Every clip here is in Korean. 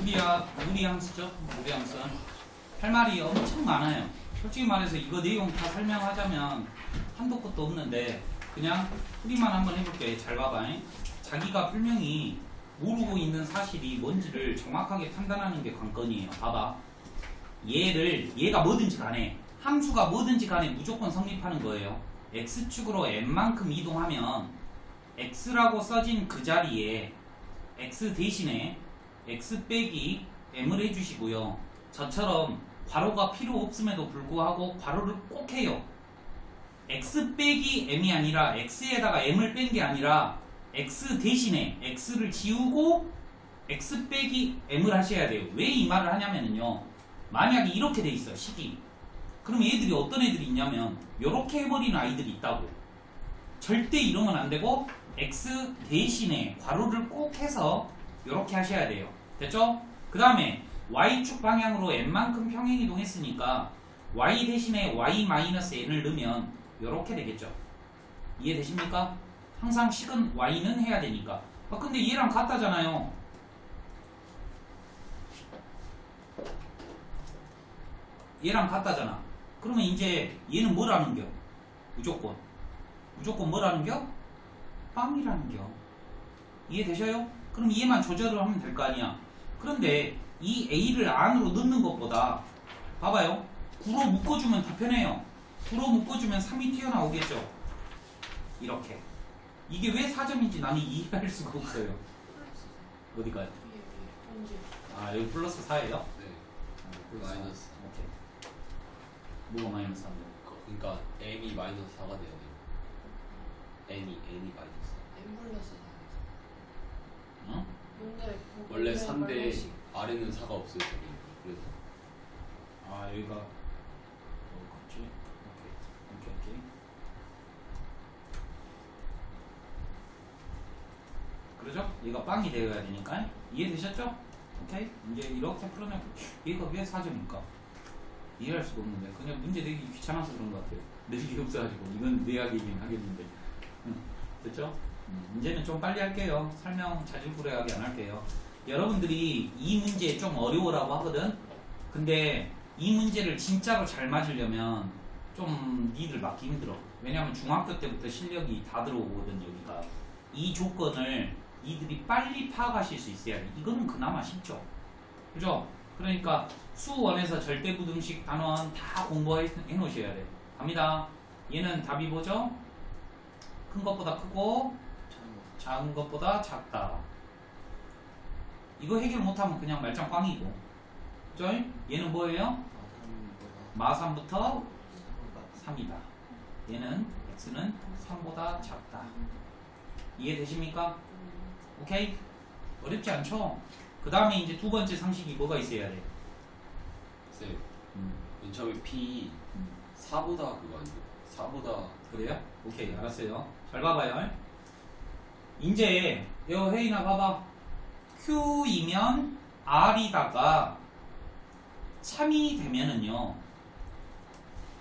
무리 함수죠. 무리 함수. 할 말이 엄청 많아요. 솔직히 말해서 이거 내용 다 설명하자면 한도 끝도 없는데 그냥 풀이만 한번 해볼게. 잘 봐봐. 자기가 분명히 모르고 있는 사실이 뭔지를 정확하게 판단하는 게 관건이에요. 봐봐. 얘가 뭐든지 간에 함수가 뭐든지 간에 무조건 성립하는 거예요. x축으로 n만큼 이동하면 x라고 써진 그 자리에 x 대신에 x 빼기 m을 해주시고요. 저처럼 괄호가 필요 없음에도 불구하고 괄호를 꼭 해요. x 빼기 m이 아니라 x에다가 m을 뺀 게 아니라 x 대신에 x를 지우고 x 빼기 m을 하셔야 돼요. 왜 이 말을 하냐면요. 만약에 이렇게 돼 있어 식이. 그럼 얘들이 어떤 애들이 있냐면 이렇게 해버리는 아이들이 있다고. 절대 이러면 안 되고 x 대신에 괄호를 꼭 해서 이렇게 하셔야 돼요. 됐죠? 그 다음에 y축 방향으로 n만큼 평행이동했으니까 y 대신에 y-n을 넣으면 이렇게 되겠죠. 이해되십니까? 항상 식은 y는 해야 되니까. 근데 얘랑 같다잖아요. 얘랑 같다잖아. 그러면 이제 얘는 뭐라는겨? 무조건 뭐라는겨? 빵이라는겨. 이해되셔요? 그럼 얘만 조절을 하면 될 거 아니야. 그런데 이 a를 안으로 넣는 것보다 봐봐요. 9로 묶어주면 더 편해요. 9로 묶어주면 3이 튀어나오겠죠. 이렇게. 이게 왜 4점인지 나는 이해할 수가 없어요. 어디가요? 아 여기 플러스 4예요? 네. 마이너스. 오케이. 뭐가 마이너스 3이요? 그러니까 m이 마이너스 4가 돼야 돼요. n이 마이너스 4. M 플러스 4. 응? 근데 원래 3대 아래는 4가 없어요. 저기. 그래서 아 여기가 그렇지. 오케이. 그러죠? 얘가 빵이 되어야 되니까 이해되셨죠? 오케이. 이제 이렇게 풀어내고 얘가 왜 4점일까? 이해할 수가 없는데 그냥 문제 내기 귀찮아서 그런 것 같아요. 내기 없어가지고 이건 내야기긴 하겠는데. 됐죠? 문제는 좀 빨리 할게요. 설명 자질구레하게 안 할게요. 여러분들이 이 문제 좀 어려워라고 하거든. 근데 이 문제를 진짜로 잘 맞으려면 좀 니들 맞기 힘들어. 왜냐면 중학교 때부터 실력이 다 들어오거든. 여기가 이 조건을 니들이 빨리 파악하실 수 있어야 돼. 이거는 그나마 쉽죠. 그죠? 그러니까 수원에서 절대부등식 단원 다 공부해 놓으셔야 돼. 갑니다. 얘는 답이 뭐죠? 큰 것보다 크고 작은 것보다 작다. 이거 해결 못하면 그냥 말짱 꽝이고. 그죠? 얘는 뭐예요? 마3부터 3이다. 얘는 x는 3보다 작다. 이해되십니까? 오케이? 어렵지 않죠? 그 다음에 이제 두 번째 상식이 뭐가 있어야 돼? 쌤, 맨 처음에 p 4보다 그거 아니에요? 4보다 그래요? 오케이, 알았어요. 잘 봐봐요. 이제 요 혜인아 봐봐. Q이면 R이다가 참이 되면은요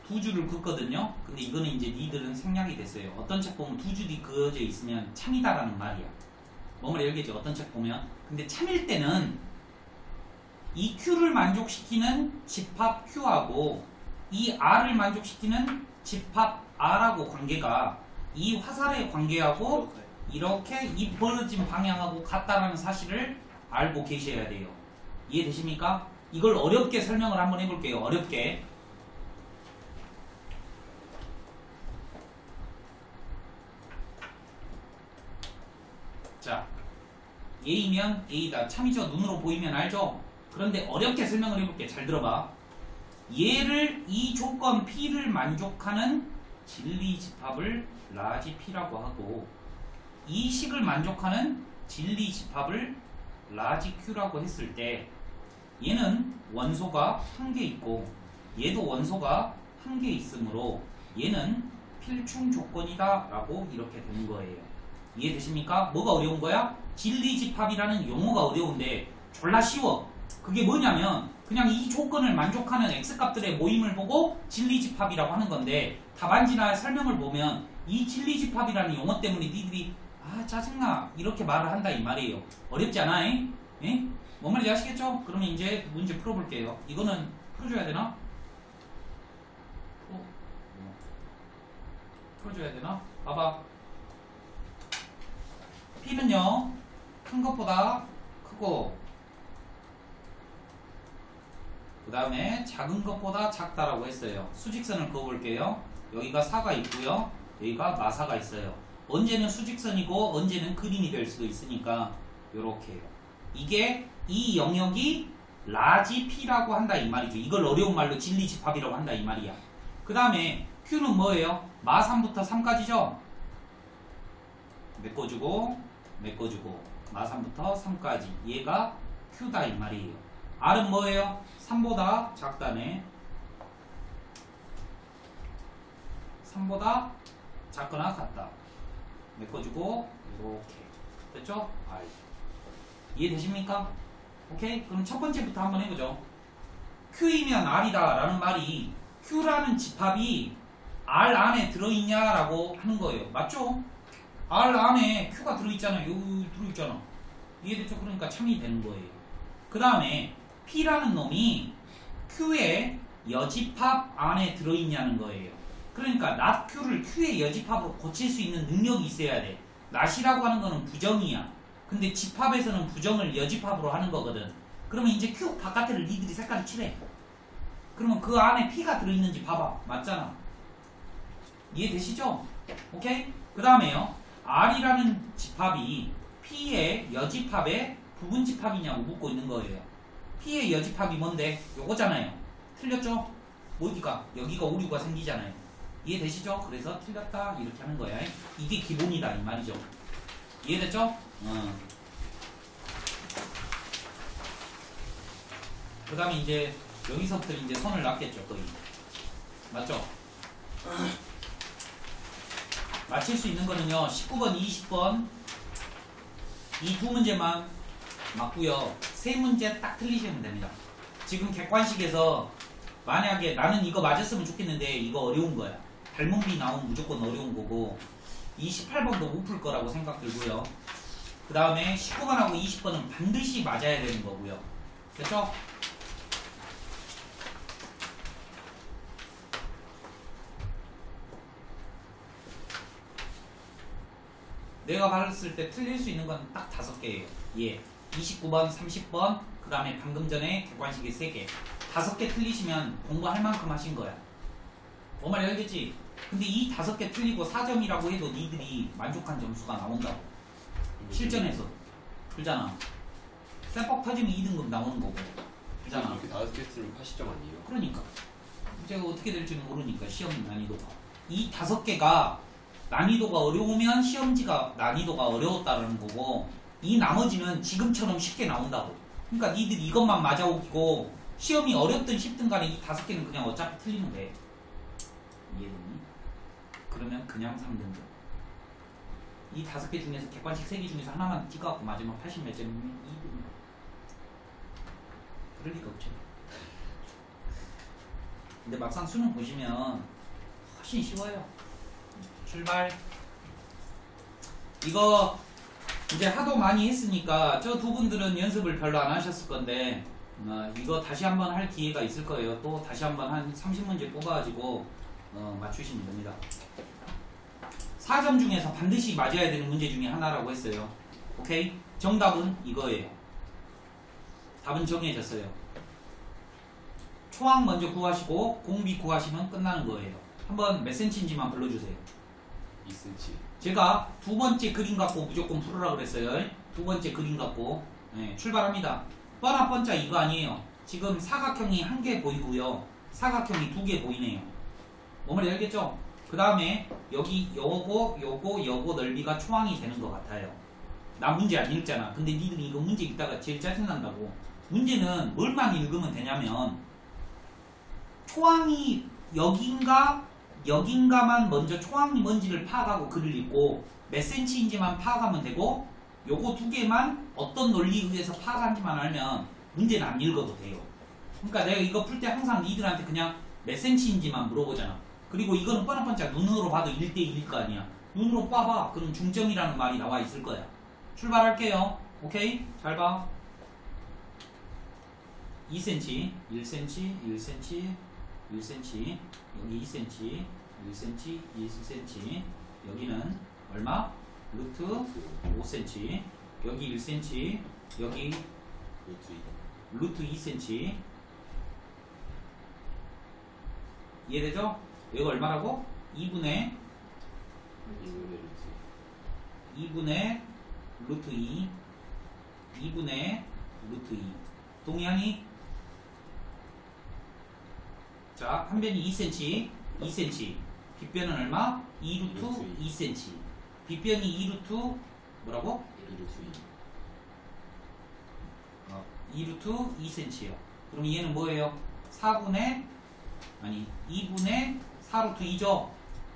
두 줄을 긋거든요. 근데 이거는 이제 니들은 생략이 됐어요. 어떤 책 보면 두 줄이 그어져 있으면 참이다라는 말이야. 뭔 말이 알겠지? 어떤 책 보면. 근데 참일 때는 이 Q를 만족시키는 집합 Q하고 이 R을 만족시키는 집합 R하고 관계가 이 화살의 관계하고 이렇게 이 벌어진 방향하고 같다라는 사실을 알고 계셔야 돼요. 이해되십니까? 이걸 어렵게 설명을 한번 해볼게요. 어렵게. 자, A면 A다. 참이죠. 눈으로 보이면 알죠? 그런데 어렵게 설명을 해볼게. 잘 들어봐. 얘를 이 조건 P를 만족하는 진리 집합을 라지 P라고 하고 이 식을 만족하는 진리 집합을 라지 Q라고 했을 때 얘는 원소가 한 개 있고 얘도 원소가 한 개 있으므로 얘는 필충 조건이다 라고 이렇게 되는 거예요. 이해되십니까? 뭐가 어려운 거야? 진리 집합이라는 용어가 어려운데 졸라 쉬워. 그게 뭐냐면 그냥 이 조건을 만족하는 x값들의 모임을 보고 진리 집합이라고 하는 건데 답안지나 설명을 보면 이 진리 집합이라는 용어 때문에 니들이 아 짜증나 이렇게 말을 한다 이 말이에요. 어렵지 않아? 예? 뭔 말인지 아시겠죠? 그러면 이제 문제 풀어볼게요. 이거는 풀어줘야 되나? 풀어줘야 되나? 봐봐. P는요, 큰 것보다 크고, 그 다음에 작은 것보다 작다라고 했어요. 수직선을 그어볼게요. 여기가 사가 있고요. 여기가 마사가 있어요. 언제는 수직선이고 언제는 그림이 될 수도 있으니까 요렇게요. 이게 이 영역이 라지 P라고 한다 이 말이죠. 이걸 어려운 말로 진리집합이라고 한다 이 말이야. 그 다음에 Q는 뭐예요? 마 3부터 3까지죠? 메꿔주고 메꿔주고 마 3부터 3까지 얘가 Q다 이 말이에요. R은 뭐예요? 3보다 작다네. 3보다 작거나 같다. 메꿔주고 이렇게 됐죠? R. 이해되십니까? 오케이? 그럼 첫 번째부터 한번 해보죠. Q이면 R이다 라는 말이 Q라는 집합이 R 안에 들어있냐라고 하는 거예요. 맞죠? R 안에 Q가 들어있잖아요. 여기 들어있잖아. 이해됐죠? 그러니까 참이 되는 거예요. 그 다음에 P라는 놈이 Q의 여집합 안에 들어있냐는 거예요. 그러니까 not Q를 Q의 여집합으로 고칠 수 있는 능력이 있어야 돼. not이라고 하는 거는 부정이야. 근데 집합에서는 부정을 여집합으로 하는 거거든. 그러면 이제 Q 바깥에를 니들이 색깔을 칠해. 그러면 그 안에 P가 들어있는지 봐봐. 맞잖아. 이해되시죠? 오케이? 그 다음에요. R이라는 집합이 P의 여집합의 부분집합이냐고 묻고 있는 거예요. P의 여집합이 뭔데? 요거잖아요. 틀렸죠? 어디가? 여기가 오류가 생기잖아요. 이해되시죠? 그래서 틀렸다 이렇게 하는 거야. 이게 기본이다 이 말이죠. 이해됐죠? 그 다음에 이제 여기서부터 이제 선을 놨겠죠 거의. 맞죠? 맞힐 수 있는 거는요 19번 20번 이 두 문제만 맞고요 세 문제 딱 틀리시면 됩니다. 지금 객관식에서 만약에 나는 이거 맞았으면 좋겠는데 이거 어려운 거야. 닮은비 나오면 무조건 어려운 거고 28번도 못 풀 거라고 생각 들고요. 그 다음에 19번하고 20번은 반드시 맞아야 되는 거고요. 됐죠? 내가 봤을 때 틀릴 수 있는 건 딱 5개예요. 예. 29번, 30번, 그 다음에 방금 전에 객관식이 3개. 5개 틀리시면 공부할 만큼 하신 거야. 뭔 말인지 알겠지? 근데 이 5개 틀리고 4점이라고 해도 니들이 만족한 점수가 나온다고. 실전에서. 그잖아. 쌤뻑 터지면 2등급 나오는 거고. 그잖아. 이렇게 5개 틀리면 80점 아니에요? 그러니까. 이제 어떻게 될지는 모르니까 시험 난이도가. 이 5개가 난이도가 어려우면 시험지가 난이도가 어려웠다는 거고 이 나머지는 지금처럼 쉽게 나온다고. 그러니까 니들 이것만 맞아오고 시험이 어렵든 쉽든 간에 이 5개는 그냥 어차피 틀리면 돼. 이해됐니? 그러면 그냥 3등급. 이 5개 중에서 객관식 3개 중에서 하나만 찍어갖고 맞으면 80 몇 점이면 2등급. 그럴 리가 없죠. 근데 막상 수능 보시면 훨씬 쉬워요. 출발. 이거 이제 하도 많이 했으니까 저 두 분들은 연습을 별로 안 하셨을 건데 이거 다시 한번 할 기회가 있을 거예요. 또 다시 한번 한 30문제 뽑아가지고 맞추시면 됩니다. 4점 중에서 반드시 맞아야 되는 문제 중에 하나라고 했어요. 오케이? 정답은 이거예요. 답은 정해졌어요. 초항 먼저 구하시고 공비 구하시면 끝나는 거예요. 한번 몇 cm인지만 불러주세요. 2cm. 제가 두 번째 그림 갖고 무조건 풀으라 그랬어요. 두 번째 그림 갖고 출발합니다. 뻔한 번짜 이거 아니에요. 지금 사각형이 1개 보이고요. 사각형이 2개 보이네요. 뭔 말인지 알겠죠? 그 다음에 여기 요거 넓이가 초항이 되는 것 같아요. 나 문제 안 읽잖아. 근데 니들이 이거 문제 읽다가 제일 짜증난다고. 문제는 뭘만 읽으면 되냐면 초항이 여긴가만 먼저 초항이 뭔지를 파악하고 글을 읽고 몇 cm인지만 파악하면 되고 요거 2개만 어떤 논리에 의해서 파악한지만 알면 문제는 안 읽어도 돼요. 그러니까 내가 이거 풀 때 항상 니들한테 그냥 몇 cm인지만 물어보잖아. 그리고 이거는 뻔뻔짝 눈으로 봐도 1대1일 거 아니야. 눈으로 봐봐. 그럼 중점이라는 말이 나와 있을 거야. 출발할게요. 오케이? 잘 봐. 2cm, 1cm, 1cm, 1cm, 여기 2cm, 1cm, 2cm, 여기는 얼마? 루트 5cm, 여기 1cm, 여기 루트 2cm. 이해되죠? 여기가 얼마라고? 2분의 루트 2, 2분의 루트 2. 동의하니? 자, 한 변이 2cm, 2cm. 빗변은 얼마? 2루트 2cm. 빗변이 2루트 뭐라고? 2루트 2cm요. 그럼 얘는 뭐예요? 2분의 4루트 2죠?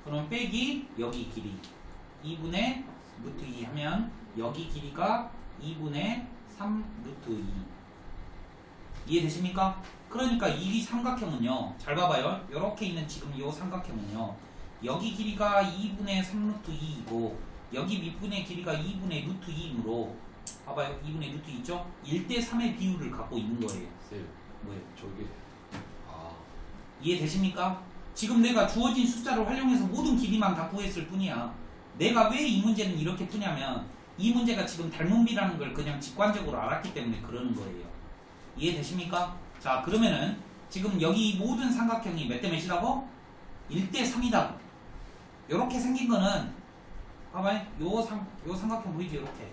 그럼 빼기 여기 길이 2분의 루트 2 하면 여기 길이가 2분의 3 루트 2. 이해되십니까? 그러니까 이 삼각형은요, 잘 봐봐요. 이렇게 있는 지금 이 삼각형은요, 여기 길이가 2분의 3 루트 2이고 여기 밑분의 길이가 2분의 루트 2이므로 봐봐요. 2분의 루트 2죠? 1대3의 비율을 갖고 있는 거예요. 쌤, 뭐예요? 저게 이해되십니까? 지금 내가 주어진 숫자를 활용해서 모든 길이만 다 구했을 뿐이야. 내가 왜 이 문제는 이렇게 푸냐면 이 문제가 지금 닮은비라는 걸 그냥 직관적으로 알았기 때문에 그러는 거예요. 이해되십니까? 자, 그러면은 지금 여기 모든 삼각형이 몇 대 몇이라고? 1대3이다. 요렇게 생긴 거는 봐봐요. 요 삼각형 보이지? 요렇게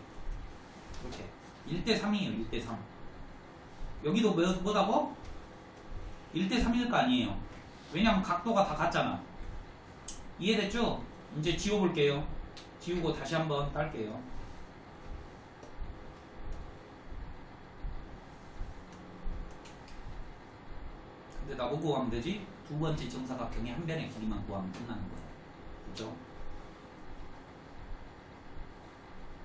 1대3이에요. 1대3. 여기도 뭐다고? 1대3일 거 아니에요. 왜냐면 각도가 다 같잖아. 이해됐죠? 이제 지워볼게요. 지우고 다시 한번 딸게요. 근데 나보고 구하면 되지? 두 번째 정사각형의 한 변의 길이만 구하면 끝나는 거야. 그죠?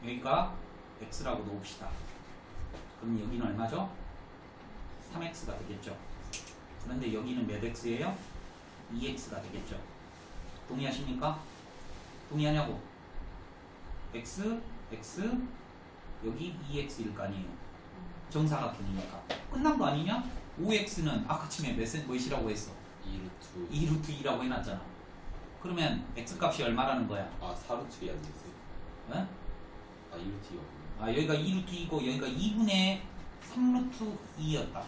여기가 x라고 놓읍시다. 그럼 여기는 얼마죠? 3x가 되겠죠. 그런데 여기는 몇 x예요? 2x가 되겠죠. 동의하십니까? 동의하냐고? x, x, 여기 2x일 거 아니에요. 정사각형이니까. 끝난 거 아니냐? 5x는 아까 처음에 몇이라고 했어? 2루트 2라고 해놨잖아. 그러면 x값이 얼마라는 거야? 4루트가 안 됐어요. 어? 2루트가. 여기가 2루트 2고 여기가 2분의 3루트 2였다.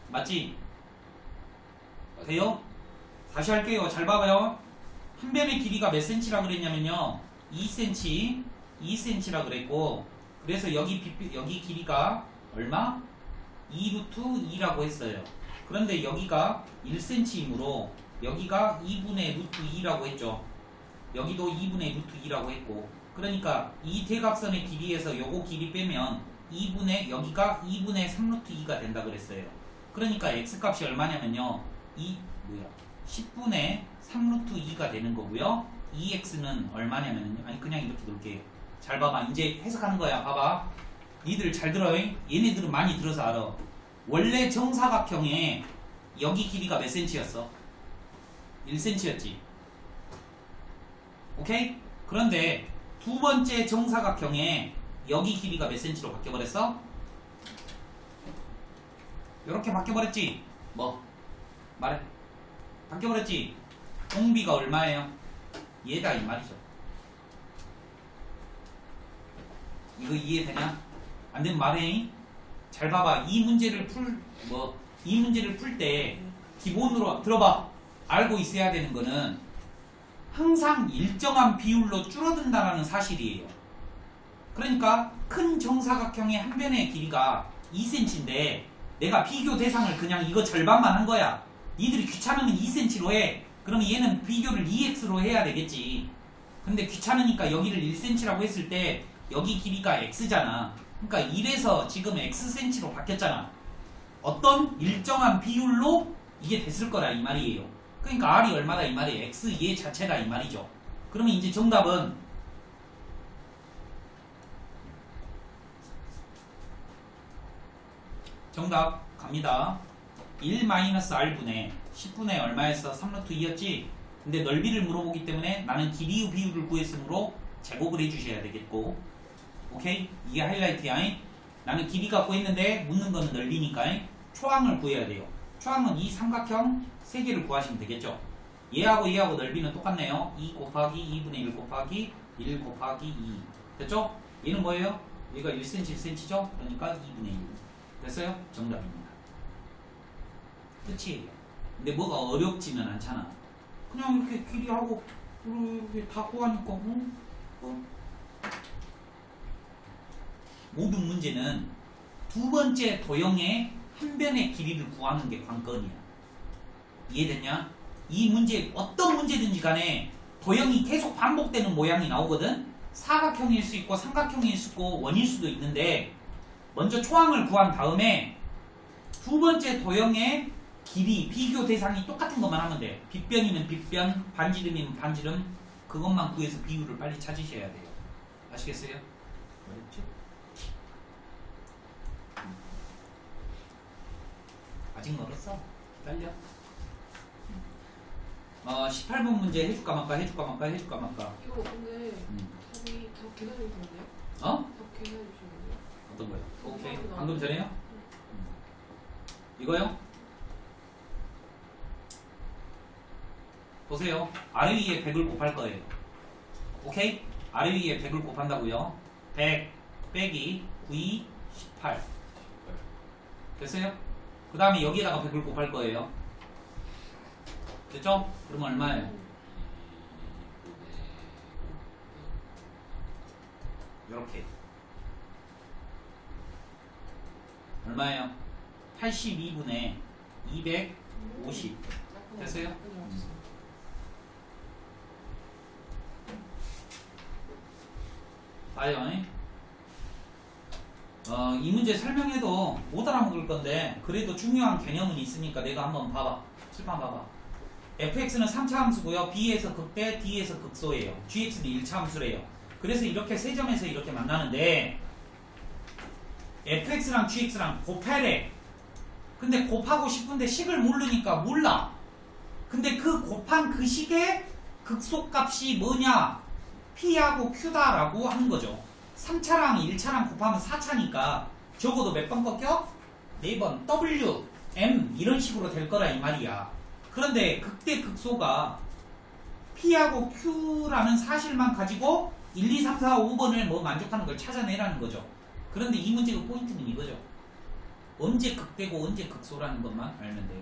맞지? 돼요? 다시 할게요. 잘 봐봐요. 한 변의 길이가 몇 cm라 그랬냐면요. 2cm, 2cm라 그랬고, 그래서 여기 길이가 얼마? 2루트 2라고 했어요. 그런데 여기가 1cm이므로 여기가 2분의 루트 2라고 했죠. 여기도 2분의 루트 2라고 했고, 그러니까 이 대각선의 길이에서 요거 길이 빼면 여기가 2분의 3루트 2가 된다 그랬어요. 그러니까 x값이 얼마냐면요. 10분의 3루트 2가 되는 거고요. 2x는 얼마냐면요. 그냥 이렇게 놓을게요. 잘 봐봐. 이제 해석하는 거야. 봐봐. 니들 잘 들어. 얘네들은 많이 들어서 알아. 원래 정사각형에 여기 길이가 몇 cm였어? 1cm였지. 오케이? 그런데 두 번째 정사각형에 여기 길이가 몇 cm로 바뀌어버렸어? 이렇게 바뀌어버렸지? 뭐? 말해. 바뀌어버렸지? 공비가 얼마예요? 얘다 이 말이죠. 이거 이해되냐? 안 되면 말해. 잘 봐봐. 이 문제를 풀 때 기본으로 들어봐. 알고 있어야 되는 거는 항상 일정한 비율로 줄어든다는 사실이에요. 그러니까 큰 정사각형의 한 변의 길이가 2cm인데 내가 비교 대상을 그냥 이거 절반만 한 거야. 니들이 귀찮으면 2cm로 해. 그러면 얘는 비교를 2x로 해야 되겠지. 근데 귀찮으니까 여기를 1cm라고 했을 때 여기 길이가 x잖아. 그러니까 1에서 지금 xcm로 바뀌었잖아. 어떤 일정한 비율로 이게 됐을 거라 이 말이에요. 그러니까 r이 얼마다 이 말이에요. x 얘 자체다 이 말이죠. 그러면 이제 정답은 정답 갑니다. 1-r분의 10분의 얼마였어? 3루트 2였지? 근데 넓이를 물어보기 때문에 나는 길이의 비율을 구했으므로 제곱을 해주셔야 되겠고, 오케이? 이게 하이라이트야. 나는 길이 갖고 있는데 묻는 거는 넓이니까 초항을 구해야 돼요. 초항은 이 삼각형 3개를 구하시면 되겠죠. 얘하고 얘하고 넓이는 똑같네요. 2 곱하기 2분의 1 곱하기 1 곱하기 2 됐죠? 얘는 뭐예요? 얘가 1cm 1cm죠? 그러니까 2분의 1 됐어요? 정답입니다. 끝이에요. 근데 뭐가 어렵지는 않잖아. 그냥 이렇게 길이하고 이렇게 다 구하니까 모든 문제는 두 번째 도형의 한 변의 길이를 구하는 게 관건이야. 이해됐냐? 이 문제 어떤 문제든지 간에 도형이 계속 반복되는 모양이 나오거든. 사각형일 수 있고 삼각형일 수 있고 원일 수도 있는데 먼저 초항을 구한 다음에 두 번째 도형의 길이 비교 대상이 똑같은 것만 하면 돼. 빗변이면 빗변, 반지름이면 반지름 그것만 구해서 비율을 빨리 찾으셔야 돼요. 아시겠어요? 어렵죠? 아직 멀었어. 기다려. 18번 문제 해줄까 말까 해줄까 말까 해줄까 말까. 이거 근데 답이 다 계산해 주셨네요? 어? 다 계산해 주셨는데요? 어떤 거요? 오케이. 방금 전에요? 이거요? 보세요. 아래 위에 100을 곱할 거예요. 오케이? 아래 위에 100을 곱한다고요. 100 빼기 9이 18 됐어요? 그 다음에 여기에다가 100을 곱할 거예요. 됐죠? 그러면 얼마예요? 이렇게 얼마예요? 82분의 250 됐어요? 봐요. 이 문제 설명해도 못 알아먹을 건데 그래도 중요한 개념은 있으니까 내가 한번 봐봐. 칠판 봐봐. fx는 3차 함수고요. b에서 극대, d에서 극소예요. gx는 1차 함수래요. 그래서 이렇게 세 점에서 이렇게 만나는데 fx랑 gx랑 곱해래. 근데 곱하고 싶은데 식을 모르니까 몰라. 근데 그 곱한 그 식의 극소값이 뭐냐? p하고 q다라고 하는 거죠. 3차랑 1차랑 곱하면 4차니까 적어도 몇 번 꺾여? 4번 w, m 이런 식으로 될 거라 이 말이야. 그런데 극대 극소가 p하고 q라는 사실만 가지고 1, 2, 3, 4, 5번을 뭐 만족하는 걸 찾아내라는 거죠. 그런데 이 문제의 포인트는 이거죠. 언제 극대고 언제 극소라는 것만 알면 돼요.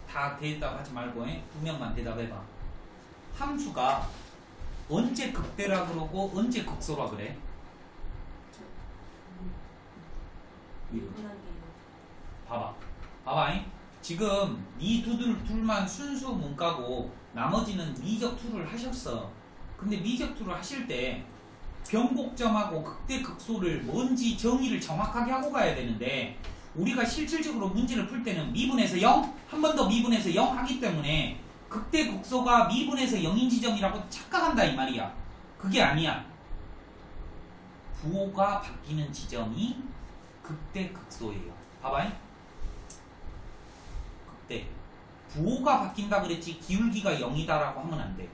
다 대답하지 말고 두 명만 대답해봐. 함수가 언제 극대라 그러고 언제 극소라 그래? 봐봐. 봐봐. 지금 이 둘만 순수 문과고 나머지는 미적 투를 하셨어. 근데 미적 투를 하실 때 변곡점하고 극대 극소를 뭔지 정의를 정확하게 하고 가야 되는데 우리가 실질적으로 문제를 풀 때는 미분에서 0, 한 번 더 미분에서 0 하기 때문에 극대 극소가 미분에서 0인 지점이라고 착각한다 이 말이야. 그게 아니야. 부호가 바뀌는 지점이 극대 극소예요. 봐봐. 극대. 부호가 바뀐다 그랬지 기울기가 0이다라고 하면 안 돼.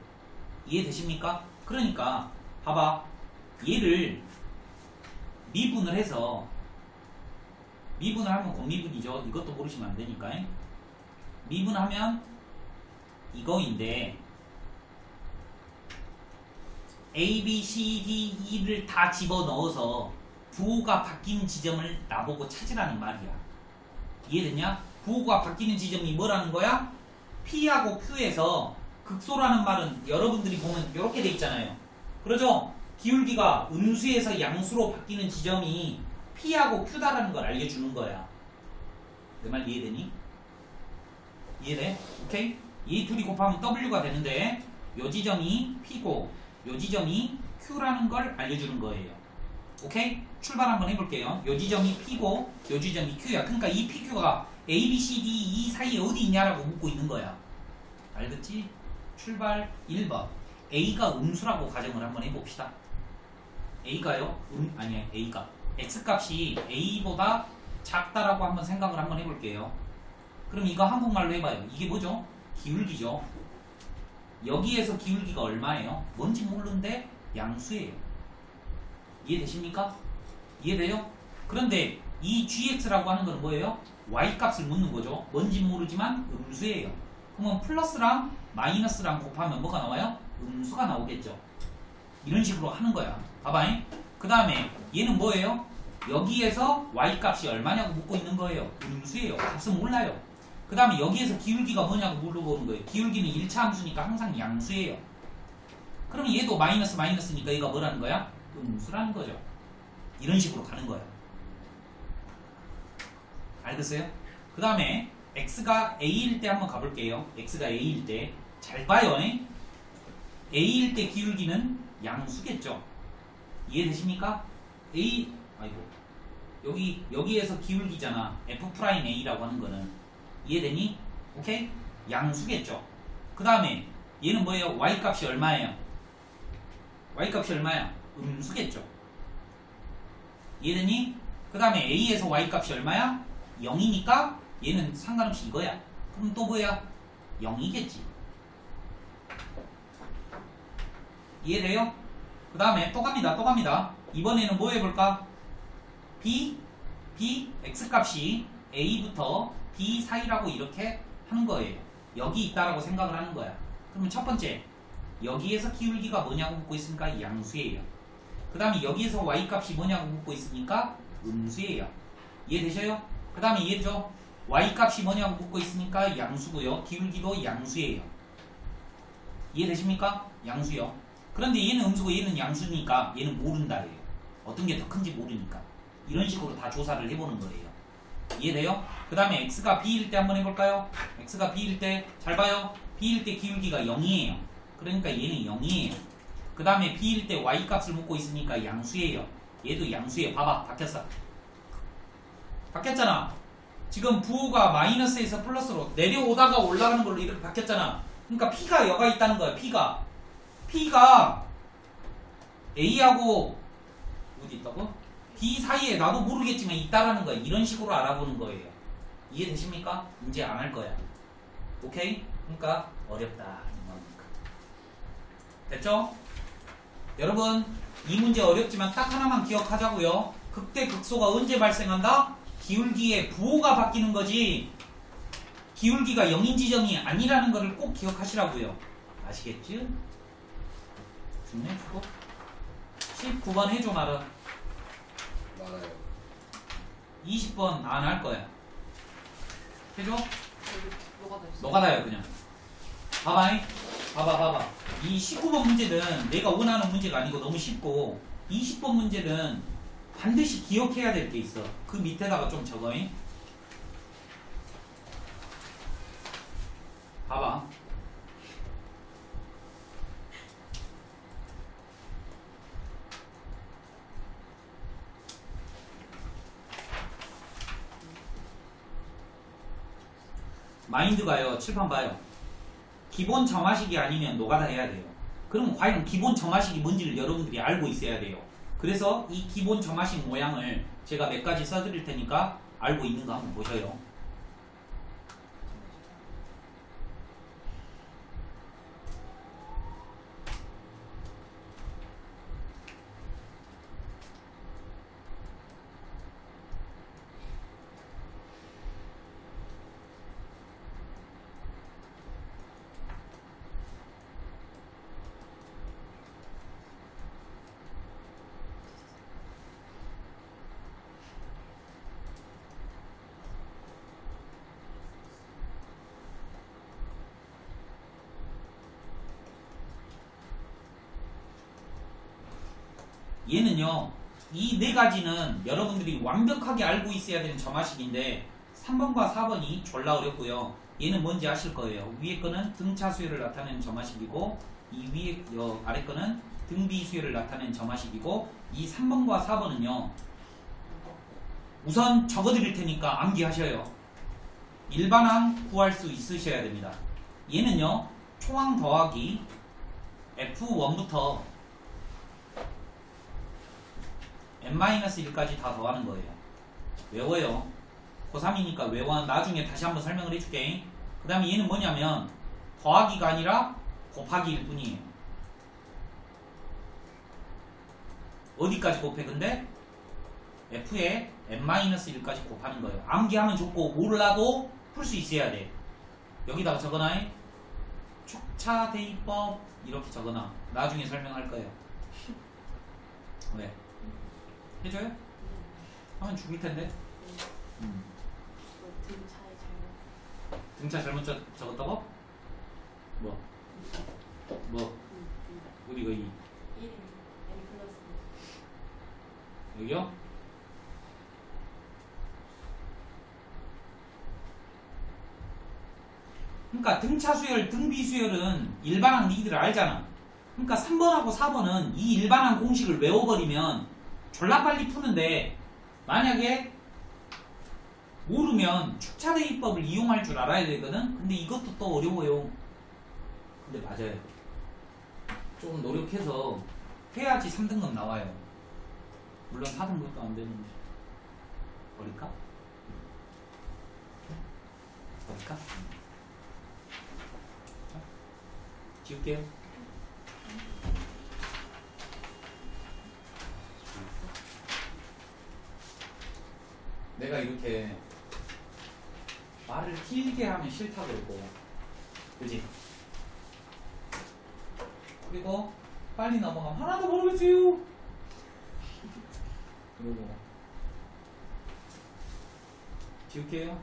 이해되십니까? 그러니까 봐봐. 얘를 미분을 해서 미분을 하면 곱미분이죠. 이것도 모르시면 안 되니까. 미분하면 이거인데 A, B, C, D, E를 다 집어넣어서 부호가 바뀌는 지점을 나보고 찾으라는 말이야. 이해됐냐? 부호가 바뀌는 지점이 뭐라는 거야? P하고 Q에서 극소라는 말은 여러분들이 보면 이렇게 돼 있잖아요. 그러죠? 기울기가 음수에서 양수로 바뀌는 지점이 P하고 Q다라는 걸 알려주는 거야. 내 말 이해되니? 이해돼? 오케이? 이 둘이 곱하면 W가 되는데 요 지점이 P고 요 지점이 Q라는 걸 알려주는 거예요. 오케이? 출발 한번 해볼게요. 요 지점이 P고 요 지점이 Q야. 그러니까 이 PQ가 A, B, C, D, E 사이에 어디 있냐라고 묻고 있는 거야. 알겠지? 출발 1번. A가 음수라고 가정을 한번 해봅시다. A가요? 아니야. A가 X값이 A보다 작다라고 한번 생각을 한번 해볼게요. 그럼 이거 한국말로 해봐요. 이게 뭐죠? 기울기죠. 여기에서 기울기가 얼마예요? 뭔지 모르는데 양수예요. 이해되십니까? 이해돼요? 그런데 이 gx라고 하는 건 뭐예요? y 값을 묻는 거죠. 뭔지 모르지만 음수예요. 그러면 플러스랑 마이너스랑 곱하면 뭐가 나와요? 음수가 나오겠죠. 이런 식으로 하는 거야. 봐봐잉. 그 다음에 얘는 뭐예요? 여기에서 y 값이 얼마냐고 묻고 있는 거예요. 음수예요. 값은 몰라요. 그 다음에 여기에서 기울기가 뭐냐고 물어보는 거예요. 기울기는 1차 함수니까 항상 양수예요. 그러면 얘도 마이너스 마이너스니까 얘가 뭐라는 거야? 음수라는 거죠. 이런 식으로 가는 거예요. 알겠어요? 그 다음에 x가 a일 때 한번 가볼게요. x가 a일 때 잘 봐요. a일 때 기울기는 양수겠죠. 이해되십니까? 여기에서 기울기잖아. f'a라고 하는 거는. 이해되니? 오케이? 양수겠죠. 그 다음에 얘는 뭐예요? y 값이 얼마예요? y 값이 얼마야? 음수겠죠. 이해되니? 그 다음에 a에서 y 값이 얼마야? 0이니까 얘는 상관없이 이거야. 그럼 또 뭐야? 0이겠지. 이해돼요? 그 다음에 또 갑니다. 이번에는 뭐 해볼까? x 값이 a부터 b 사이라고 이렇게 하는 거예요. 여기 있다라고 생각을 하는 거야. 그러면 첫 번째, 여기에서 기울기가 뭐냐고 묻고 있으니까 양수예요. 그 다음에 여기에서 y 값이 뭐냐고 묻고 있으니까 음수예요. 이해되셔요? 그 다음에 이해되죠? y 값이 뭐냐고 묻고 있으니까 양수고요. 기울기도 양수예요. 이해되십니까? 양수요. 그런데 얘는 음수고 얘는 양수니까 얘는 모른다예요. 어떤 게 더 큰지 모르니까. 이런 식으로 다 조사를 해보는 거예요. 이해돼요? 그 다음에 x가 b일 때 한번 해볼까요? x가 b일 때 잘 봐요. b일 때 기울기가 0이에요. 그러니까 얘는 0이에요. 그 다음에 b일 때 y 값을 묻고 있으니까 양수예요. 얘도 양수예요. 봐봐. 바뀌었어. 바뀌었잖아. 지금 부호가 마이너스에서 플러스로 내려오다가 올라가는 걸로 이렇게 바뀌었잖아. 그러니까 p가 여가 있다는 거야. p가 a하고 어디 있다고? b 사이에 나도 모르겠지만 있다라는 거야. 이런 식으로 알아보는 거예요. 이해되십니까? 이제 안 할 거야. 오케이? 그러니까 어렵다 이 말입니까? 됐죠? 여러분 이 문제 어렵지만 딱 하나만 기억하자고요. 극대 극소가 언제 발생한다? 기울기의 부호가 바뀌는 거지 기울기가 0인 지점이 아니라는 것을 꼭 기억하시라고요. 아시겠지? 중요해주고 19번 해줘 말아. 많아요. 20번 안 할 거야. 해줘? 여기 뭐가 다 있어요? 노가다요 그냥. 봐봐. 이 19번 문제는 내가 원하는 문제가 아니고 너무 쉽고 20번 문제는 반드시 기억해야 될 게 있어. 그 밑에다가 좀 적어잉. 봐봐. 마인드가요. 칠판 봐요. 기본 점화식이 아니면 노가다 해야 돼요. 그럼 과연 기본 점화식이 뭔지를 여러분들이 알고 있어야 돼요. 그래서 이 기본 점화식 모양을 제가 몇 가지 써드릴 테니까 알고 있는 거 한번 보셔요. 얘는요, 이 네 가지는 여러분들이 완벽하게 알고 있어야 되는 점화식인데 3번과 4번이 졸라 어렵고요. 얘는 뭔지 아실 거예요. 위에 거는 등차 수열을 나타내는 점화식이고 이 위에 아래 거는 등비 수열을 나타내는 점화식이고 이 3번과 4번은요. 우선 적어드릴 테니까 암기하셔요. 일반항 구할 수 있으셔야 됩니다. 얘는요. 초항 더하기 F1부터 n-1까지 다 더하는 거예요. 외워요. 고3이니까 외워. 나중에 다시 한번 설명을 해줄게. 그 다음에 얘는 뭐냐면 더하기가 아니라 곱하기일 뿐이에요. 어디까지 곱해 근데? f에 n-1까지 곱하는 거예요. 암기하면 좋고 몰라도 풀 수 있어야 돼. 여기다가 적어놔. 축차 대입법 이렇게 적어놔. 나중에 설명할 거예요. 왜? 해줘요? 하면 죽을 텐데. 등차에 잘못. 등차 잘못 적었다고? 뭐? 우리가 이 1인 n 플러스. 여기요? 그러니까 등차 수열, 등비 수열은 일반항 니들 알잖아. 그러니까 3번하고 4번은 이 일반항 공식을 외워버리면 졸라 빨리 푸는데 만약에 모르면 축차 대입법을 이용할 줄 알아야 되거든. 근데 이것도 또 어려워요. 근데 맞아요. 좀 노력해서 해야지 3등급 나와요. 물론 4등급도 안 되는데. 버릴까? 버릴까? 자, 지울게요. 내가 이렇게 말을 길게 하면 싫다 그러고, 그지? 그리고 빨리 넘어가면 하나도 모르겠어요. 그러고 지울게요.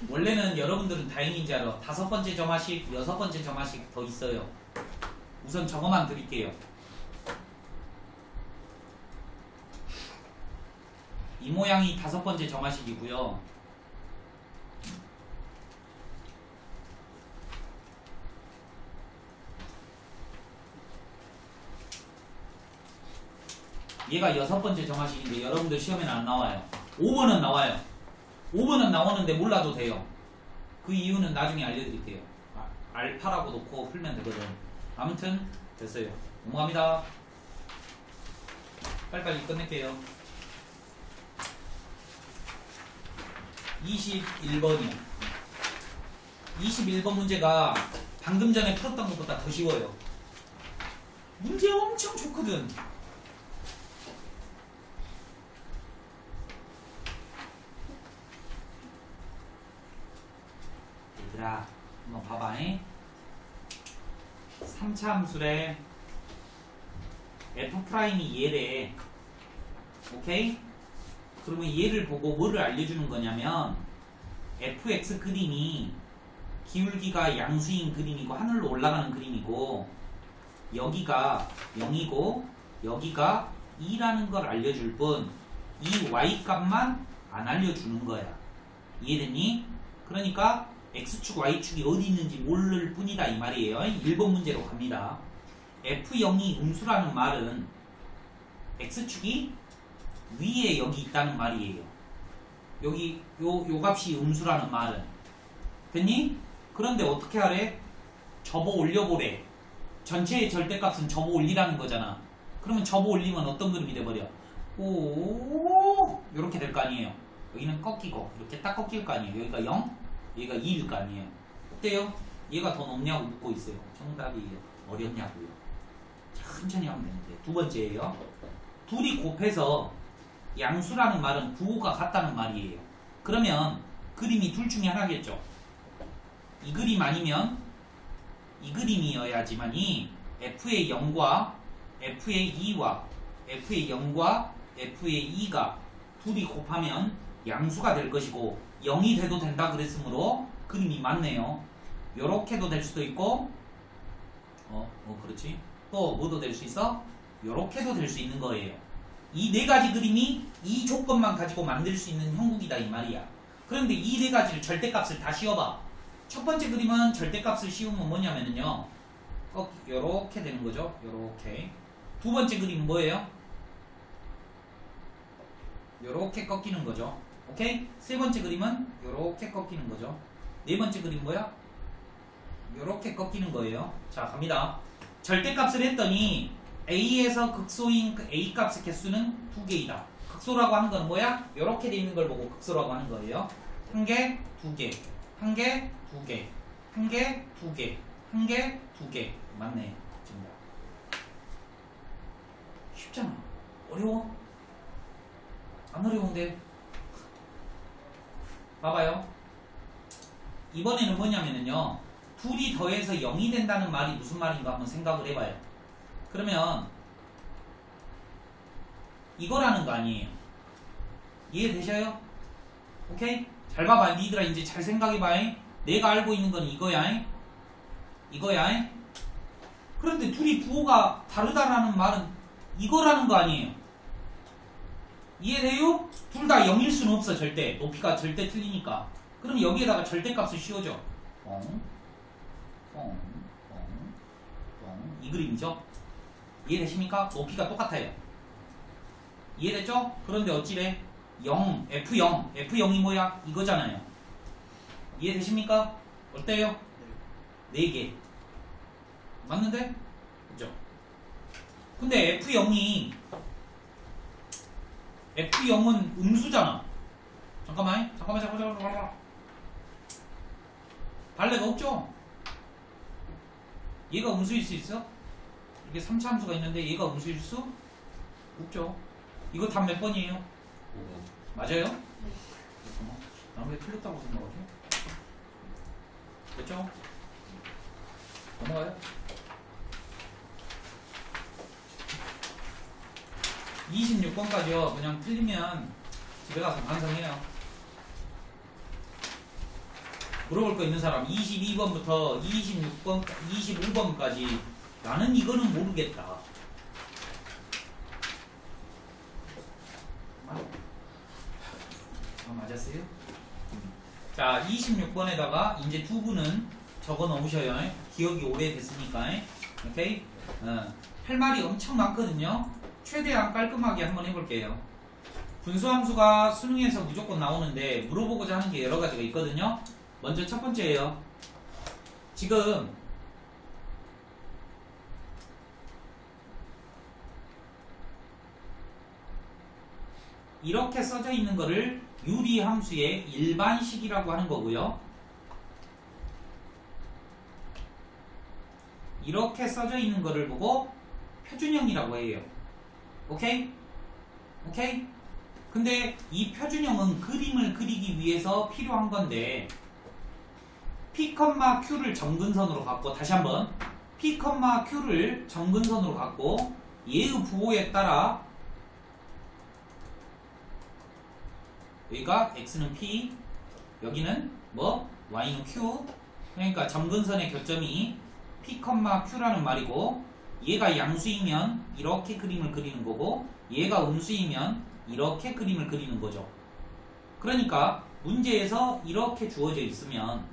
원래는 여러분들은 다행인지 알아. 5번째 점화식, 6번째 점화식 더 있어요. 우선 저거만 드릴게요. 이 모양이 5번째 점화식이고요. 얘가 6번째 점화식인데 여러분들 시험에는 안 나와요. 5번은 나와요. 5번은 나오는데 몰라도 돼요. 그 이유는 나중에 알려드릴게요. 알파라고 놓고 풀면 되거든. 아무튼 됐어요. 넘어갑니다. 빨리빨리 끝낼게요. 21번이요. 21번 문제가 방금 전에 풀었던 것보다 더 쉬워요. 문제 엄청 좋거든. 얘들아 한번 봐봐. 3차 함수래. F'이 얘래. 오케이? 그러면 얘를 보고 뭐를 알려주는 거냐면 fx 그림이 기울기가 양수인 그림이고 하늘로 올라가는 그림이고 여기가 0이고 여기가 2라는 걸 알려줄 뿐 이 y값만 안 알려주는 거야. 이해됐니? 그러니까 x축 y축이 어디 있는지 모를 뿐이다 이 말이에요. 1번 문제로 갑니다. f0이 음수라는 말은 x축이 위에 여기 있다는 말이에요. 여기 요 값이 음수라는 말은 됐니? 그런데 어떻게 하래? 접어 올려보래. 전체의 절대값은 접어 올리라는 거잖아. 그러면 접어 올리면 어떤 그림이 돼버려? 오 요렇게 될 거 아니에요. 여기는 꺾이고 이렇게 딱 꺾일 거 아니에요. 여기가 0 얘가 2일 거 아니에요. 어때요? 얘가 더 높냐고 묻고 있어요. 정답이 어렵냐고요. 천천히 하면 되는데. 두 번째예요. 둘이 곱해서 양수라는 말은 부호가 같다는 말이에요. 그러면 그림이 둘 중에 하나겠죠. 이 그림 아니면 이 그림이어야지만이 f의 0과 f의 2와 f의 0과 f의 2가 둘이 곱하면 양수가 될 것이고 0이 돼도 된다 그랬으므로 그림이 맞네요. 요렇게도 될 수도 있고 그렇지. 또 뭐도 될 수 있어? 요렇게도 될 수 있는 거예요. 이 네 가지 그림이 이 조건만 가지고 만들 수 있는 형국이다 이 말이야. 그런데 이 네 가지를 절대값을 다 씌워봐. 첫 번째 그림은 절대값을 씌우면 뭐냐면요 요렇게 되는 거죠. 요렇게. 두 번째 그림은 뭐예요? 요렇게 꺾이는 거죠. 오케이? 세 번째 그림은 요렇게 꺾이는 거죠. 네 번째 그림 뭐야? 요렇게 꺾이는 거예요. 자 갑니다. 절대값을 했더니 A에서 극소인 그 A 값의 개수는 2개이다. 극소라고 하는 건 뭐야? 요렇게 돼 있는 걸 보고 극소라고 하는 거예요. 1개, 2개, 1개, 2개, 1개, 2개, 1개, 2개. 맞네. 정답. 쉽잖아. 어려워? 안 어려운데. 봐봐요. 이번에는 뭐냐면요. 둘이 더해서 0이 된다는 말이 무슨 말인가 한번 생각을 해봐요. 그러면 이거라는 거 아니에요. 이해되셔요? 오케이? 잘 봐봐. 니들아 이제 잘 생각해봐. 내가 알고 있는 건 이거야. 이거야. 그런데 둘이 부호가 다르다라는 말은 이거라는 거 아니에요. 이해돼요? 둘 다 0일 수는 없어. 절대. 높이가 절대 틀리니까. 그럼 여기에다가 절대값을 씌워줘. 이 그림이죠. 이해되십니까? 높이가 똑같아요. 이해됐죠? 그런데 어찌래? 0, F0, F0이 뭐야? 이거잖아요. 이해되십니까? 어때요? 4개. 맞는데? 그죠? 근데 F0은 음수잖아. 잠깐만. 발레가 없죠? 얘가 음수일 수 있어? 이게 3차 함수가 있는데 얘가 음수일 수? 없죠. 이거 답 몇 번이에요? 5번. 맞아요? 나는 왜 틀렸다고 생각하지? 됐죠? 넘어가요? 26번까지요. 그냥 틀리면 집에 가서 반성해요. 물어볼 거 있는 사람 22번부터 26번, 25번까지 나는 이거는 모르겠다. 맞았어요? 자, 26번에다가 이제 두 분은 적어 놓으셔요. 기억이 오래됐으니까. 오케이? 할 말이 엄청 많거든요. 최대한 깔끔하게 한번 해볼게요. 분수함수가 수능에서 무조건 나오는데 물어보고자 하는 게 여러 가지가 있거든요. 먼저 첫 번째예요. 지금 이렇게 써져 있는 거를 유리함수의 일반식이라고 하는 거고요. 이렇게 써져 있는 거를 보고 표준형이라고 해요. 오케이? 오케이? 근데 이 표준형은 그림을 그리기 위해서 필요한 건데 P, Q를 점근선으로 갖고 다시 한번 P, Q를 점근선으로 갖고 얘의 부호에 따라 여기가 X는 P 여기는 뭐? Y는 Q 그러니까 점근선의 교점이 P, Q라는 말이고 얘가 양수이면 이렇게 그림을 그리는 거고 얘가 음수이면 이렇게 그림을 그리는 거죠. 그러니까 문제에서 이렇게 주어져 있으면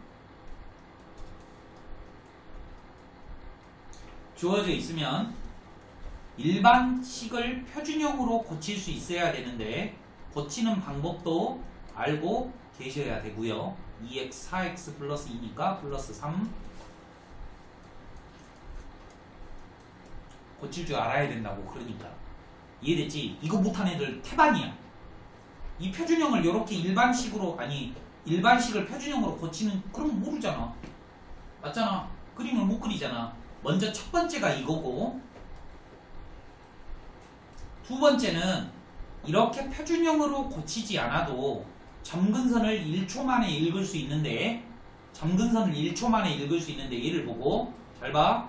일반식을 표준형으로 고칠 수 있어야 되는데 고치는 방법도 알고 계셔야 되고요. 2x, 4x 플러스 2니까 플러스 3 고칠 줄 알아야 된다고. 그러니까 이해됐지? 이거 못한 애들 태반이야. 이 표준형을 이렇게 일반식을 표준형으로 고치는 그럼 모르잖아. 맞잖아. 그림을 못 그리잖아. 먼저 첫 번째가 이거고 두 번째는 이렇게 표준형으로 고치지 않아도 점근선을 1초 만에 읽을 수 있는데 얘를 보고 잘 봐.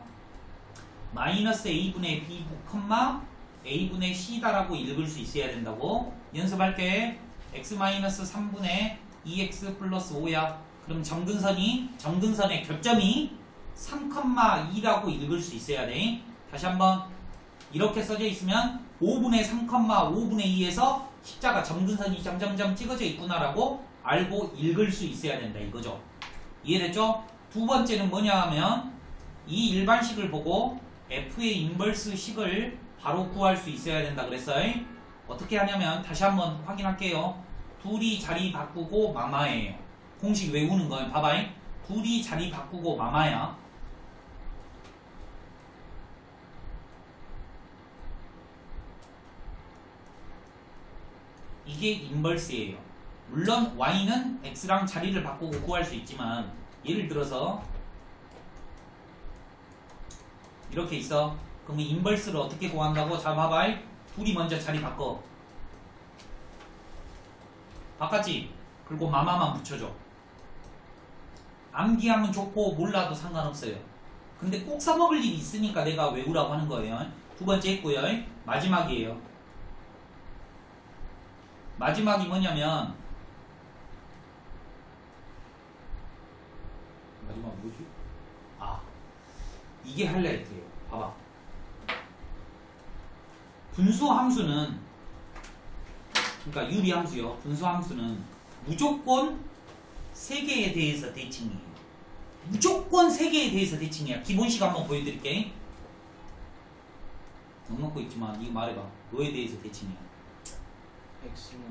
마이너스 a분의 b, a분의 c다라고 읽을 수 있어야 된다고. 연습할게. x 마이너스 3분의 2x 플러스 5야. 그럼 점근선의 교점이 3,2라고 읽을 수 있어야 돼. 다시 한번 이렇게 써져 있으면 5분의 3, 5분의 2에서 십자가 점근선이 점점점 찍어져 있구나라고 알고 읽을 수 있어야 된다 이거죠. 이해됐죠? 두 번째는 뭐냐 하면 이 일반식을 보고 f의 인버스 식을 바로 구할 수 있어야 된다 그랬어요. 어떻게 하냐면 다시 한번 확인할게요. 둘이 자리 바꾸고 마마예요. 공식 외우는 거예요. 봐봐. 둘이 자리 바꾸고 마마야. 이게 인버스예요. 물론 y는 x랑 자리를 바꾸고 구할 수 있지만 예를 들어서 이렇게 있어. 그러면 인버스를 어떻게 구한다고? 자 봐봐. 둘이 먼저 자리 바꿔. 바꿨지? 그리고 마마만 붙여줘. 암기하면 좋고 몰라도 상관없어요. 근데 꼭 써먹을 일이 있으니까 내가 외우라고 하는 거예요. 두 번째 했고요. 마지막이에요. 마지막이 뭐냐면 마지막 뭐지? 아, 이게 하이라이트예요. 봐봐. 분수 함수는, 그러니까 유리 함수요. 분수 함수는 무조건 3개에 대해서 대칭이에요. 무조건 3개에 대해서 대칭이야. 기본식 한번 보여드릴게. 넉넉고 있지만 이거 말해봐. 뭐에 대해서 대칭이야? X는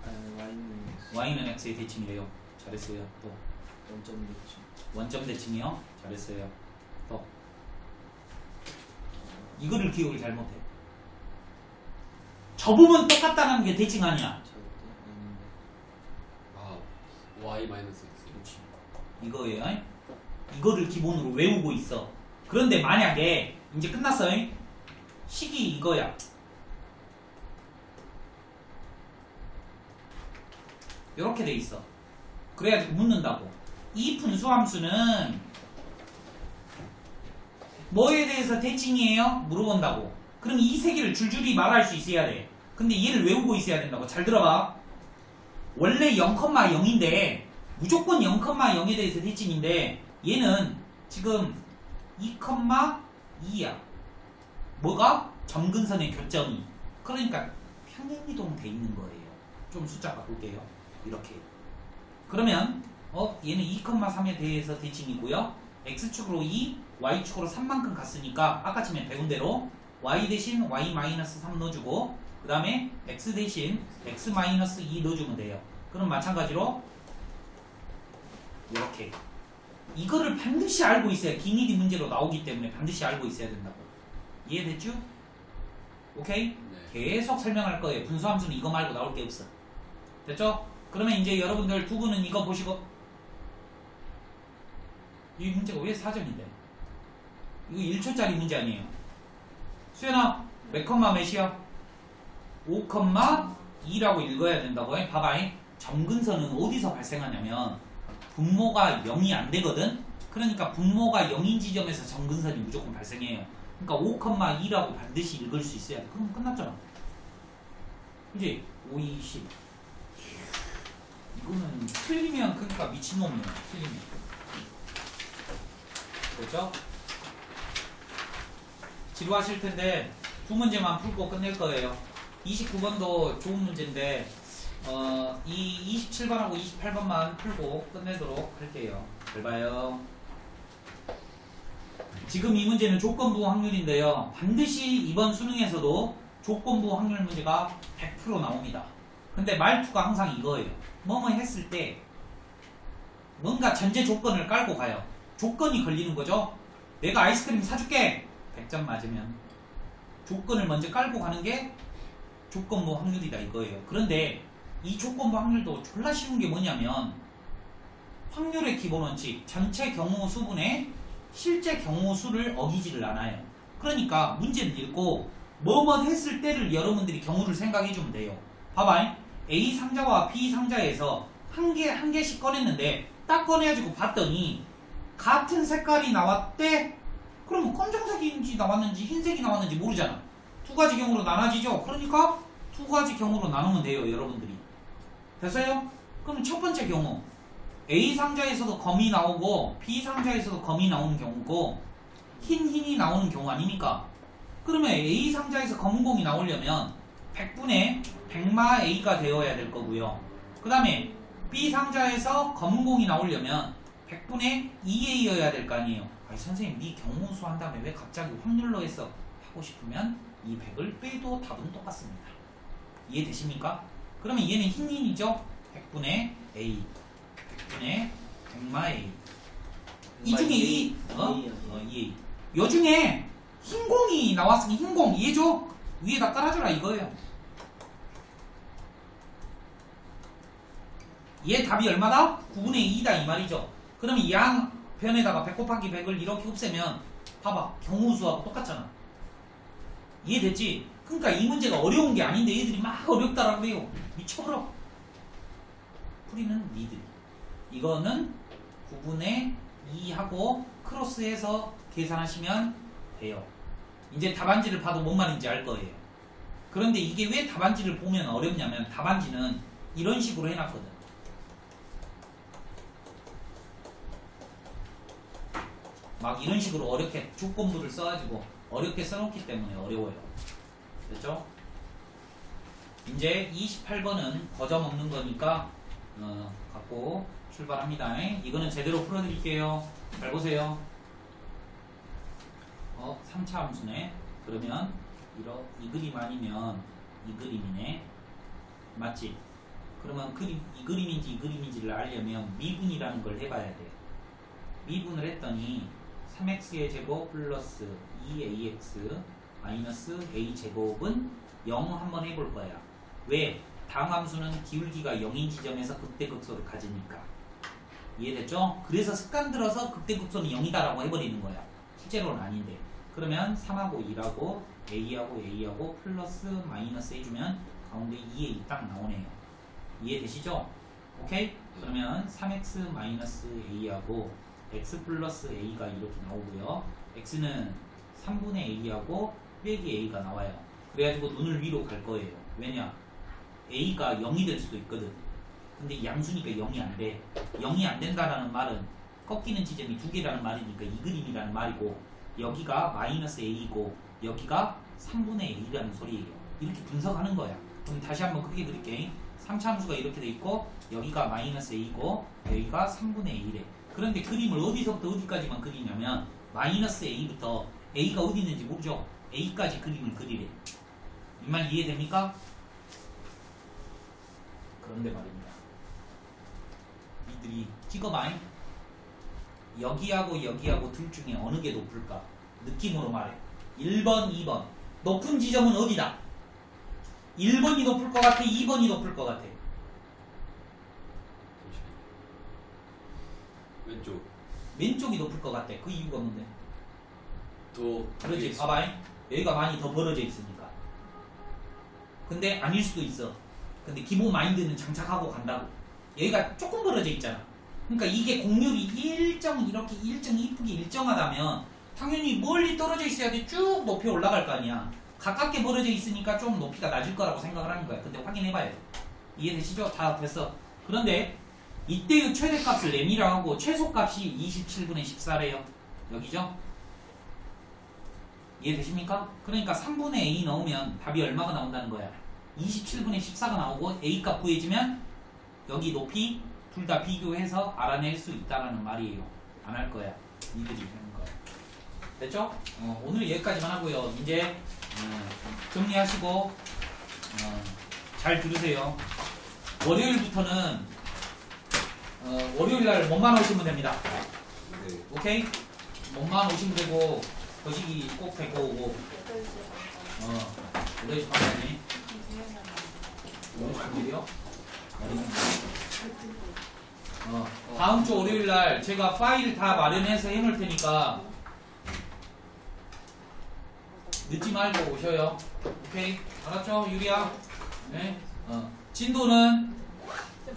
Y, 아니 Y는 X. y는 x의 대칭이래요. 잘했어요. 또 원점 대칭. 원점 대칭이요. 잘했어요. 또 이거를 기억을 잘못해. 접으면 똑같다는 게 대칭 아니야. 절대 아닌데. 아 Y 마이너스 X. 그렇지. 이거예요. 이거를 기본으로 외우고 있어. 그런데 만약에 이제 끝났어요. 식이 이거야. 이렇게 돼 있어. 그래야지 묻는다고. 이 분수함수는 뭐에 대해서 대칭이에요? 물어본다고. 그럼 이 세 개를 줄줄이 말할 수 있어야 돼. 근데 얘를 외우고 있어야 된다고. 잘 들어봐. 원래 0,0인데 무조건 0,0에 대해서 대칭인데 얘는 지금 2,2야. 뭐가? 점근선의 교점이. 그러니까 평행이동 돼 있는 거예요. 좀 숫자 바꿀게요. 이렇게. 그러면 얘는 2,3에 대해서 대칭이고요. x축으로 2, y축으로 3만큼 갔으니까 아까 처음에 배운 대로 y 대신 y-3 넣어주고 그 다음에 x 대신 x-2 넣어주면 돼요. 그럼 마찬가지로 이렇게. 이거를 반드시 알고 있어야 기니디 문제로 나오기 때문에 반드시 알고 있어야 된다고. 이해됐죠? 오케이? 네. 계속 설명할 거예요. 분수함수는 이거 말고 나올 게 없어. 됐죠? 그러면 이제 여러분들 두 분은 이거 보시고, 이 문제가 왜 4점인데? 이거 1초짜리 문제 아니에요. 수연아, 몇 컴마 몇이야? 5,2라고 읽어야 된다고 해. 봐봐. 점근선은 어디서 발생하냐면 분모가 0이 안 되거든? 그러니까 분모가 0인 지점에서 점근선이 무조건 발생해요. 그러니까 5,2라고 반드시 읽을 수 있어야 돼. 그럼 끝났잖아. 그지? 5, 20. 이거는 틀리면 그러니까 미친놈이야. 틀리면. 그렇죠? 지루하실 텐데 두 문제만 풀고 끝낼 거예요. 29번도 좋은 문제인데 이 27번하고 28번만 풀고 끝내도록 할게요. 잘 봐요. 지금 이 문제는 조건부 확률인데요. 반드시 이번 수능에서도 조건부 확률 문제가 100% 나옵니다. 근데 말투가 항상 이거예요. 뭐뭐 했을 때 뭔가 전제 조건을 깔고 가요. 조건이 걸리는 거죠. 내가 아이스크림 사줄게. 100점 맞으면 조건을 먼저 깔고 가는 게 조건부 확률이다 이거예요. 그런데 이 조건부 확률도 졸라 쉬운 게 뭐냐면 확률의 기본 원칙 전체 경우 수분의 실제 경우 수를 어기지를 않아요. 그러니까 문제를 읽고 뭐뭐 했을 때를 여러분들이 경우를 생각해 주면 돼요. 봐봐. A 상자와 B 상자에서 한 개씩 꺼냈는데 딱 꺼내가지고 봤더니 같은 색깔이 나왔대? 그러면 검정색인지 나왔는지 흰색이 나왔는지 모르잖아. 두 가지 경우로 나눠지죠? 그러니까 두 가지 경우로 나누면 돼요, 여러분들이. 됐어요? 그럼 첫 번째 경우 A 상자에서도 검이 나오고 B 상자에서도 검이 나오는 경우고 흰이 나오는 경우 아닙니까? 그러면 A 상자에서 검은 공이 나오려면 100분의 100마 A가 되어야 될 거고요. 그 다음에 B 상자에서 검은 공이 나오려면 100분의 2A여야 될 거 아니에요. 아니 선생님 네 경우수 한 다음에 왜 갑자기 확률로 했어? 하고 싶으면 이 100을 빼도 답은 똑같습니다. 이해되십니까? 그러면 얘는 흰인이죠? 100분의 A 100분의 100마 A 이 중에 이 A 요 중에 흰공이 나왔으니 흰공 이해줘? 위에다 깔아주라 이거예요. 얘 답이 얼마다? 9분의 2다 이 말이죠. 그러면 이 양변에다가 100 곱하기 100을 이렇게 없애면 봐봐 경우수하고 똑같잖아. 이해됐지? 그러니까 이 문제가 어려운 게 아닌데 얘들이 막 어렵다라고 해요. 미쳐버려. 풀이는 니들이. 이거는 9분의 2하고 크로스해서 계산하시면 돼요. 이제 답안지를 봐도 뭔 말인지 알 거예요. 그런데 이게 왜 답안지를 보면 어렵냐면 답안지는 이런 식으로 해놨거든. 막 이런 식으로 어렵게 조건부를 써가지고 어렵게 써놓기 때문에 어려워요. 됐죠? 이제 28번은 거점 없는 거니까 갖고 출발합니다. 이거는 제대로 풀어드릴게요. 잘 보세요. 3차 함수네. 그러면 이 그림 아니면 이 그림이네. 맞지? 그러면 이 그림인지 이 그림인지를 알려면 미분이라는 걸 해봐야 돼. 미분을 했더니 3x의 제곱 플러스 2ax 마이너스 a제곱은 0 한번 해볼 거야. 왜? 다음 함수는 기울기가 0인 지점에서 극대극소를 가지니까. 이해됐죠? 그래서 습관 들어서 극대극소는 0이다라고 해버리는 거야. 실제로는 아닌데. 그러면 3하고 2하고 a하고 플러스 마이너스 해주면 가운데 2a 딱 나오네요. 이해되시죠? 오케이? 그러면 3x 마이너스 a하고 x 플러스 a가 이렇게 나오고요. x는 3분의 a하고 빼기 a가 나와요. 그래가지고 눈을 위로 갈 거예요. 왜냐? a가 0이 될 수도 있거든. 근데 양수니까 0이 안 돼. 0이 안 된다라는 말은 꺾이는 지점이 두 개라는 말이니까 이 그림이라는 말이고, 여기가 마이너스 a이고 여기가 3분의 a라는 소리예요. 이렇게 분석하는 거야. 그럼 다시 한번 크게 그릴게. 3차 함수가 이렇게 돼 있고 여기가 마이너스 a고 여기가 3분의 a래. 그런데 그림을 어디서부터 어디까지만 그리냐면 마이너스 a부터 a가 어디 있는지 모르죠. a까지 그림을 그리래. 이 말 이해됩니까? 그런데 말입니다. 니들이 찍어봐. 여기하고 둘 중에 어느 게 높을까? 느낌으로 말해. 1번, 2번. 높은 지점은 어디다? 1번이 높을 것 같아? 2번이 높을 것 같아? 왼쪽. 왼쪽이 높을 것 같아. 그 이유가 뭔데? 더. 그렇지. 봐봐. 여기가 많이 더 벌어져 있으니까. 근데 아닐 수도 있어. 근데 기본 마인드는 장착하고 간다고. 여기가 조금 벌어져 있잖아. 그러니까 이게 곡률이 이렇게 이쁘게 일정하다면 당연히 멀리 떨어져 있어야 돼. 쭉 높이 올라갈 거 아니야. 가깝게 벌어져 있으니까 좀 높이가 낮을 거라고 생각을 하는 거야. 근데 확인해봐야 돼. 이해되시죠? 다 됐어. 그런데 이때의 최대값을 내미라 하고 최소값이 27분의 14래요. 여기죠? 이해되십니까? 그러니까 3분의 a 넣으면 답이 얼마가 나온다는 거야? 27분의 14가 나오고 a값 구해지면 여기 높이 둘 다 비교해서 알아낼 수 있다는 말이에요. 안 할 거야. 니들이 하는 거야. 됐죠? 오늘 여기까지만 하고요. 이제 정리하시고 잘 들으세요. 월요일부터는 월요일날 몸만 오시면 됩니다. 네. 오케이? 몸만 오시면 되고 거시기 꼭 데리고 오고 8시 반까지 8시 반이요? 다음 주 월요일날 제가 파일 다 마련해서 해놓을 테니까 늦지 말고 오셔요. 오케이? 알았죠? 유리야? 네? 진도는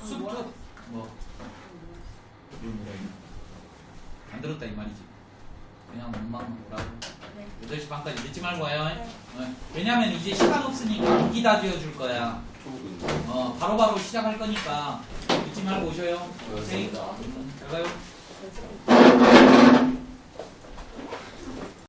수투 안 들었다 이 말이지. 그냥 몸만 오라고. 8시 반까지 늦지 말고 와요. 네. 왜냐면 이제 시간 없으니까 암기 다 지어줄 거야. 바로바로 시작할 거니까 늦지 말고 오셔요. 오케이? 잘 가요.